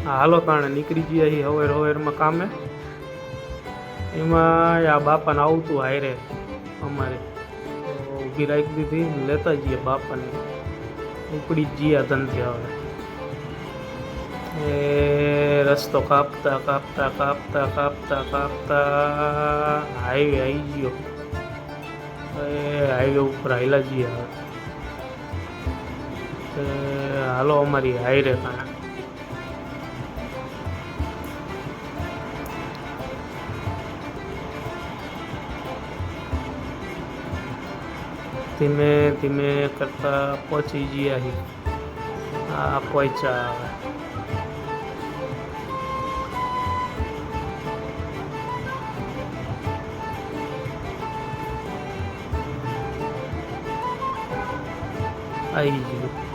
હાલો કારણે નીકળી ગયા છીએ હવેર હવેરમાં કામે. એમાં આ બાપાને આવતું હારે અમારે ઊભી રાખી દીધી, લેતા જઈએ બાપાને. ઉપડી ગયા ધંધે હવે. એ રસ્તો કાપતા કાપતા કાપતા કાપતા કાપતા હાઈવે આવી ગયો. એ હાઈવે ઉપર હાઈલા જઈએ હવે. હાલો અમારી હાઈરે કારણે. ધીમે ધીમે કરતા પહોંચી ગયા હી. આ પહોંચ્યા હવે. આવી ગયું.